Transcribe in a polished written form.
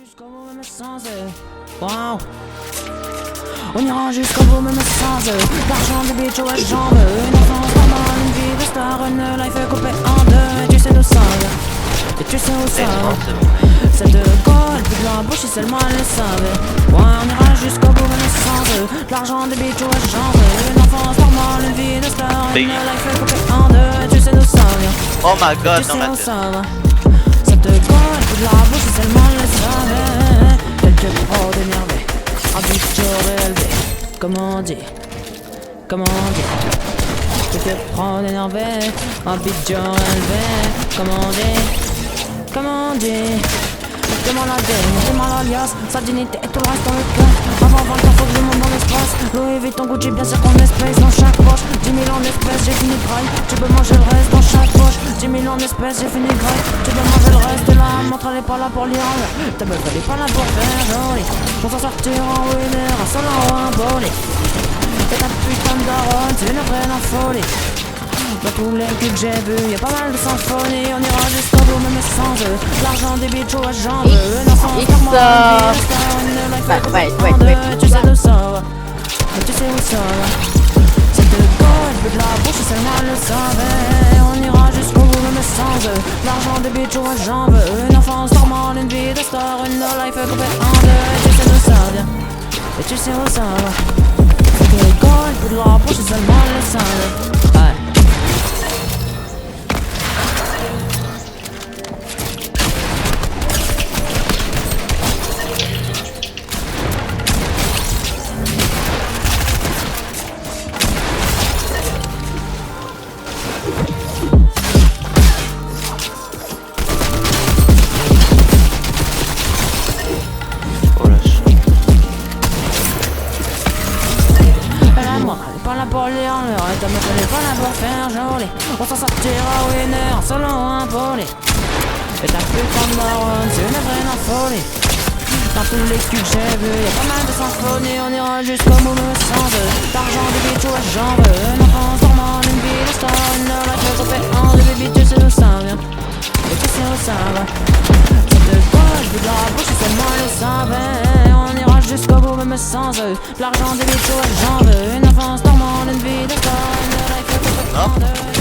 jusqu'au bout même sans eux. Wow. On ira jusqu'au bout même sans eux. L'argent des bitches aux jambes. Une enfance normale, une vie de star, une life coupée en deux. Et tu sais nous sommes. Et tu sais où ça va. Celle de Gaulle, plus de la bouche et seulement elle le savait. Ouais, on ira jusqu'au bout même sans eux. L'argent des bitches aux jambes. Une enfance normale, une vie de star, une life coupée en deux. Et tu sais nous sommes. Oh my god, tu sais non où ça va. De Gaulle, plus de la bouche et seulement le savait. Quelques pros d'énervé, un but élevé. Comment dire, comment dire. Quelques pros d'énervé, un but élevé. Comment dire, comment dire. Demande la dame, demande l'alias, sa dignité et tout le reste dans le cœur. Avant 20 ans, faut que je monte dans l'espace. Louis Vuitton, Gucci, bien sûr qu'on espèce dans chaque poche. 10 000 en espèces, j'ai fini graille. Tu peux manger le reste dans chaque poche. 10 000 en espèces, j'ai fini graille. Tu peux manger le reste là, montre elle est pas là pour lire. Ta meuf elle est pas là pour faire joli. On s'en sortir en winner, un solo ou un bolé. Et ta putain de daronne, c'est une vraie folie. Dans tous les culs que j'ai vus, y'a pas mal de symphonies. On ira jusqu'au bout même sans eux. L'argent des bitches aux jambes. Une enfance normale, une life tu sais d'où ça va. Tu sais où ça va. C'est de Gaulle, plus de la bouche et seulement elle le savait. On ira jusqu'au bout même sans eux. L'argent des bitches aux jambes. Une enfance normale, une vie de star, une life coupée en deux. Et tu sais d'où ça vient. Et tu sais où ça va. C'est de Gaulle, plus de la bouche et seulement elle le savait. Ouais. Pas là pour lire le reste, ta meuf elle est pas là pour faire joli. On s'en sortira winner, solo un bolé. Et ta putain de daronne, c'est une vraie folie. Dans tous les culs que j'ai vus, y'a pas mal de symphonies. On ira jusqu'au bout même sans eux. L'argent des bitches aux jambes. Une enfance normale, une vie de star, une life coupée en deux. Baby tu sais d'où ça vient. Et tu sais où ça va. C'est de gauche, vu de la bouche et seulement le savait. On ira jusqu'au bout même sans eux. L'argent des bitches aux jambes. Une enfance normale, une vie de star, une life coupée en deux.